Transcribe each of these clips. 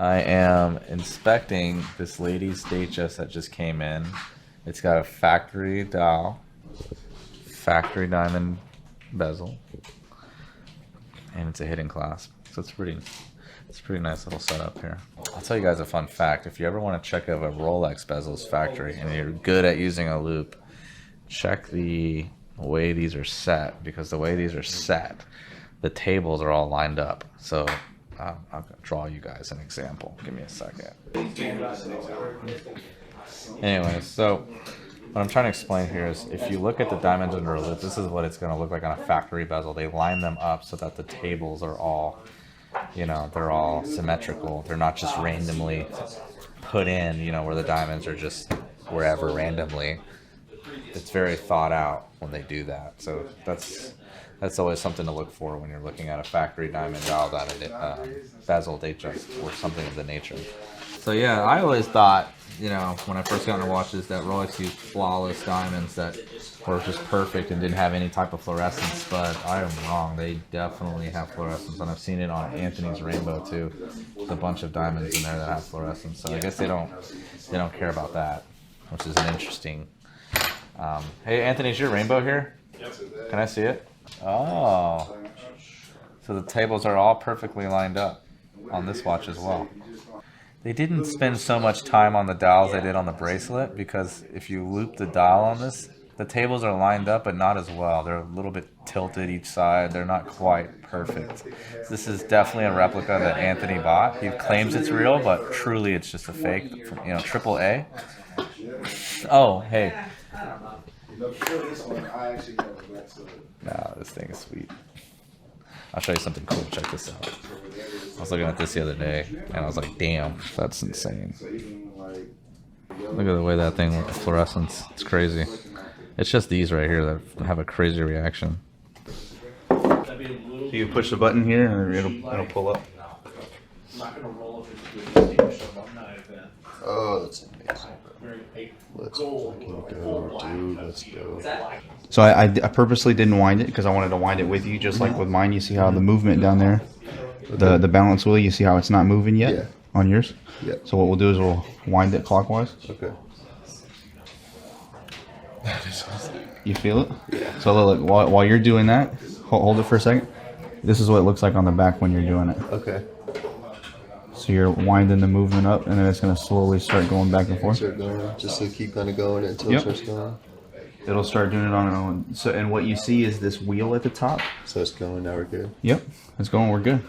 I am inspecting this lady's Datejust that just came in. It's got a factory dial, factory diamond bezel, and it's a hidden clasp. So it's a pretty nice little setup here. I'll tell you guys a fun fact. If you ever want to check if a Rolex bezel's factory and you're good at using a loop, check the way these are set, because the way these are set, the tables are all lined up. So I'll draw you guys an example. Give me a second. Anyway, so what I'm trying to explain here is if you look at the diamonds under a loop, this is what it's going to look like on a factory bezel. They line them up so that the tables are all, you know, they're all symmetrical. They're not just randomly put in, you know, where the diamonds are just wherever randomly. It's very thought out when they do that. So that's always something to look for when you're looking at a factory diamond dialed out of bezel Datejust or something of the nature. So yeah, I always thought, you know, when I first got into watches, that Rolex used flawless diamonds that were just perfect and didn't have any type of fluorescence, but I am wrong. They definitely have fluorescence, and I've seen it on Anthony's Rainbow too. There's a bunch of diamonds in there that have fluorescence, so I guess they don't care about that, which is an interesting. Hey Anthony, is your rainbow here? Can I see it? Oh, so the tables are all perfectly lined up on this watch as well. They didn't spend so much time on the dials they did on the bracelet, because if you loop the dial on this, the tables are lined up but not as well. They're a little bit tilted each side. They're not quite perfect. This is definitely a replica that Anthony bought. He claims it's real, but truly it's just a fake, you know, AAA. Oh, hey. Nah, this thing is sweet. I'll show you something cool. Check this out. I was looking at this the other day, and I was like, damn, that's insane. Look at the way that thing with the fluorescence. It's crazy. It's just these right here that have a crazy reaction. You push the button here, and it'll pull up. Oh, that's amazing. Let's fucking go, dude. Let's go. So I purposely didn't wind it because I wanted to wind it with you, just like with mine. You see how the movement down there, the balance wheel, you see how it's not moving yet on yours? Yeah. So what we'll do is we'll wind it clockwise. Okay. That is awesome. You feel it? Yeah. So look, while you're doing that, hold it for a second. This is what it looks like on the back when you're doing it. Okay. So you're winding the movement up, and then it's going to slowly start going back and forth. Start going, just to keep kind of going until it starts going. It'll start doing it on its own. So, and what you see is this wheel at the top. So it's going, now we're good. Yep, it's going, we're good.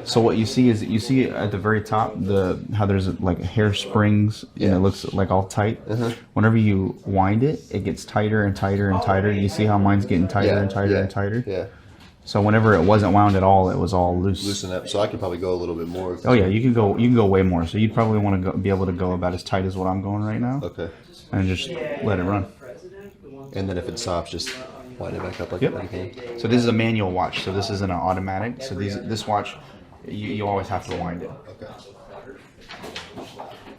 So what you see is, you see at the very top, how there's like hair springs, and it looks like all tight. Whenever you wind it, it gets tighter and tighter and tighter. You see how mine's getting tighter and tighter and tighter? Yeah. So whenever it wasn't wound at all, it was all loose. Loosen up. So I could probably go a little bit more. Oh yeah, you can go way more. So you'd probably want to be able to go about as tight as what I'm going right now. Okay. And just let it run. And then if it stops, just wind it back up like you can. So this is a manual watch. So this isn't an automatic. So this watch, you always have to wind it. Okay.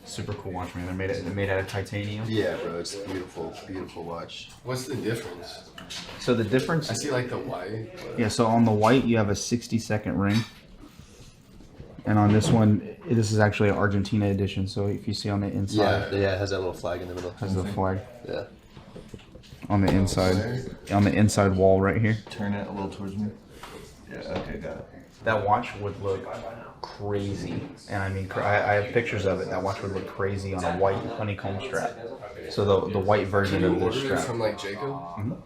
Super cool watch, man. They're made out of titanium. Yeah, bro. It's a beautiful, beautiful watch. What's the difference? So the difference, I see like the white. yeah, so on the white you have a 60-second ring, and on this one, this is actually an Argentina edition. So if you see on the inside, Yeah, it has that little flag in the middle. has the flag Yeah. on the inside wall right here. Turn it a little towards me. Yeah, okay, got it. That watch would look crazy, and I mean, I have pictures of it. That watch would look crazy on a white honeycomb strap. So the white version of this strap. From like Jacob?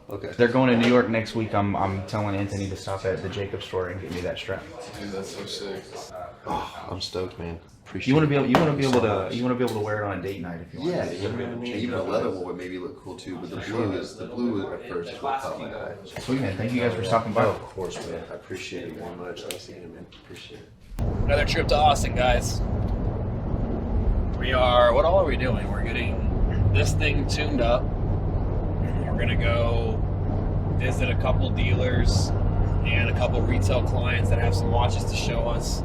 Okay. They're going to New York next week. I'm telling Anthony to stop at the Jacob store and get me that strap. Dude, that's so sick. Oh, I'm stoked, man. Appreciate You want to it. be able to wear it on a date night if you want. Yeah, even a leather one would maybe look cool too, but the blue at first is what caught my eye. Sweet, man. Thank you guys for stopping by. Oh, of course, man. I appreciate it very much. Thanks again, man. Appreciate it. Another trip to Austin, guys. What all are we doing? We're getting this thing tuned up. We're gonna go visit a couple dealers and a couple retail clients that have some watches to show us.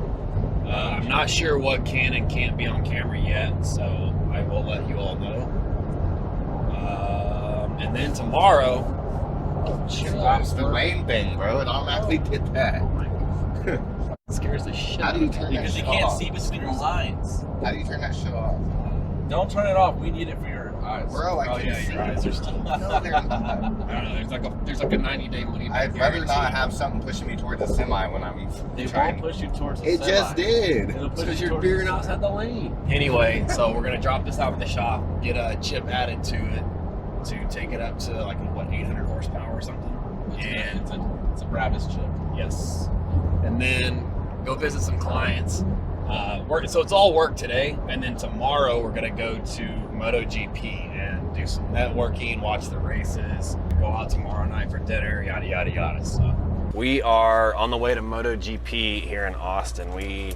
I'm not sure what can and can't be on camera yet, so I will let you all know. And then tomorrow, That's the main thing, bro. It automatically did that. Scares the shit How out do you of me. turn that Because you shit can't off? see between your lines. How do you turn that shit off? Don't turn it off. We need it for your eyes. Bro, I Oh can yeah, see. your eyes are still. No, they're not. I don't know. There's like a 90-day money back I'd rather guarantee. not have something pushing me towards a semi when I'm They trying. won't push you towards the It just did. It'll push Because you you're towards veering outside the lane. Anyway, so we're gonna drop this out in the shop, get a chip added to it to take it up to like what 800 horsepower or something. And It's a Brabus chip. yes, and then go visit some clients. So it's all work today, and then tomorrow we're gonna go to MotoGP and do some networking, watch the races, go out tomorrow night for dinner, yada yada yada. So we are on the way to MotoGP here in Austin. We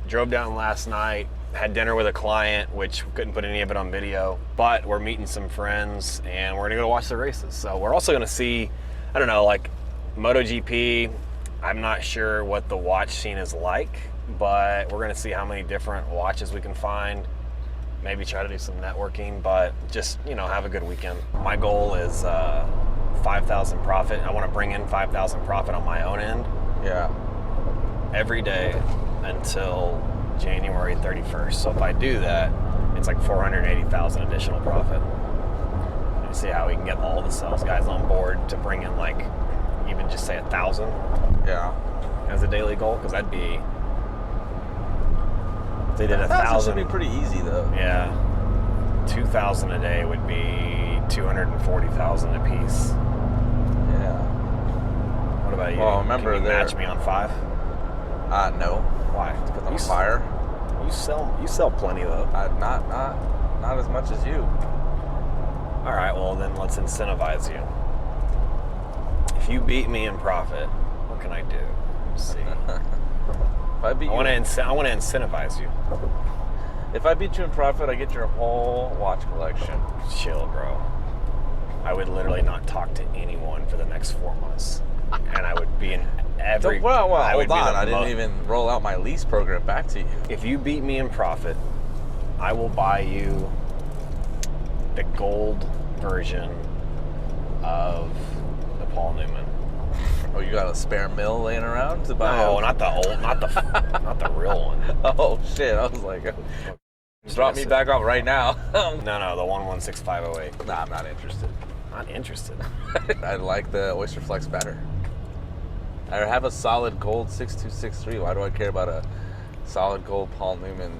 drove down last night, had dinner with a client, which we couldn't put any of it on video, but we're meeting some friends and we're gonna go watch the races. So we're also gonna see, I don't know, like MotoGP. I'm not sure what the watch scene is like, but we're gonna see how many different watches we can find. Maybe try to do some networking, but just, you know, have a good weekend. My goal is 5,000 profit. I want to bring in 5,000 profit on my own end Yeah. every day until January 31st. So if I do that, it's like 480,000 additional profit. And see how we can get all the sales guys on board to bring in like even just say 1,000 Yeah. as a daily goal, because that'd be, if they did 1,000 1,000, should be pretty easy though. yeah, 2,000 a day would be 240,000 a piece. Yeah. What about you? Well, remember Can you there- match me on 5? No. Why? Because I'm You a buyer. You sell plenty though. Not as much as you. All right, well then let's incentivize you. If you beat me in profit, what can I do? Let's see. If I beat you, I want to incentivize you. if I beat you in profit, I get your whole watch collection. Chill, bro. I would literally not talk to anyone for the next 4 months, and I would be in every. Well, I would hold be on. the I didn't even roll out my lease program back to you. If you beat me in profit, I will buy you the gold version of the Paul Newman. Oh, you got a spare mill laying around to buy? No, not the old, not the real one. Oh shit! I was like, drop me back off right now. No, the 116508. Nah, I'm not interested. Not interested. I like the Oyster Flex better. I have a solid gold 6263. Why do I care about a solid gold Paul Newman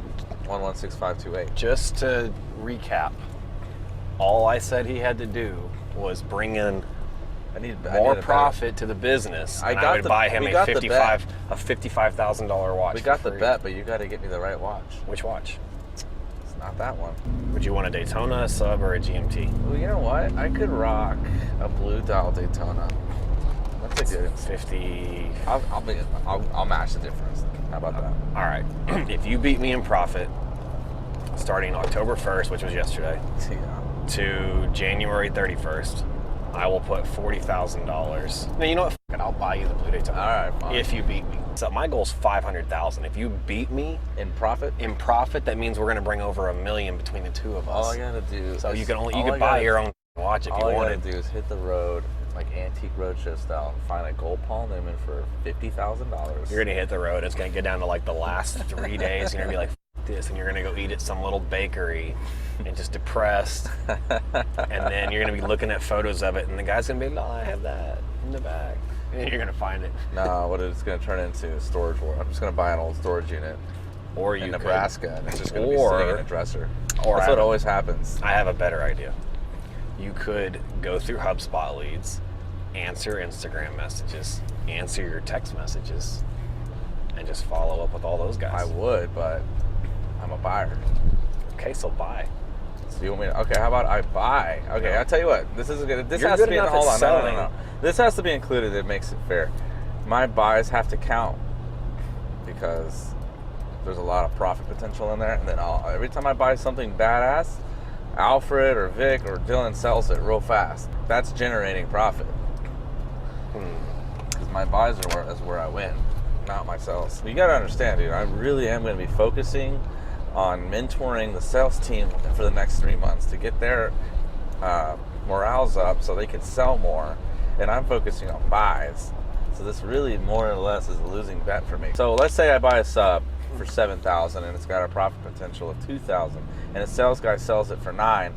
116528? Just to recap, all I said he had to do was bring in I need more a better- profit to to business, I and got I would the- buy him we a got the bet. $55,000 watch. We got for the free. bet, but you got to get me the right watch. Which watch? It's not that one. Would you want a Daytona, a sub, or a GMT? Well, you know what? I could rock a blue dial Daytona. That's a good. 50. I'll match the difference. How about that? All right. If you beat me in profit, starting October 1st, which was yesterday, Yeah. to January 31st, I will put $40,000. Now, you know what? F it, I'll buy you the blue Daytona. All right, fine. If you beat me. So my goal's 500,000. If you beat me In profit, in profit, that means we're going to bring over $1 million between the two of us. all I gotta do. So is, you all could I buy gotta- your own watch if you All I wanted. gotta do is hit the road, like antique roadshow style, and find a gold Paul Newman for $50,000. You're gonna hit the road. It's gonna get down to like the last 3 days. You're gonna be like, F this, and you're gonna go eat at some little bakery and just depressed. And then you're gonna be looking at photos of it, and the guy's gonna be, no, I have that in the back. And you're gonna find it. No, what it's gonna turn into is storage war. I'm just gonna buy an old storage unit Or in you Nebraska, and it's just gonna be Or- sitting in a dresser. or That's I- what always happens. I have a better idea. You could go through HubSpot leads, answer Instagram messages, answer your text messages, and just follow up with all those guys. I would, but I'm a buyer. Okay, so buy. So you want me to? Okay, how about I buy? Okay, No. I'll tell you what. This is good. This You're has good to be. enough Hold at on, selling. no. This has to be included. It makes it fair. My buys have to count because there's a lot of profit potential in there. And then every time I buy something badass, Alfred or Vic or Dylan sells it real fast. That's generating profit. Because my buys is where I win, not my sales. You got to understand, dude. I really am going to be focusing on mentoring the sales team for the next 3 months to get their morale's up so they can sell more. And I'm focusing on buys So this really more or less is a losing bet for me. So let's say I buy a sub for $7,000 and it's got a profit potential of $2,000, and a sales guy sells it for $9,000.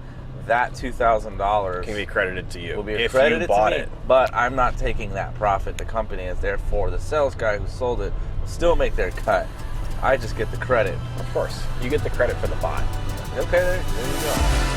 That $2,000 Can be credited to you will be if credited you bought to me, it. but I'm not taking that profit. The company is, therefore the sales guy who sold it will still make their cut. I just get the credit. Of course, you get the credit for the buy. Okay, there you go.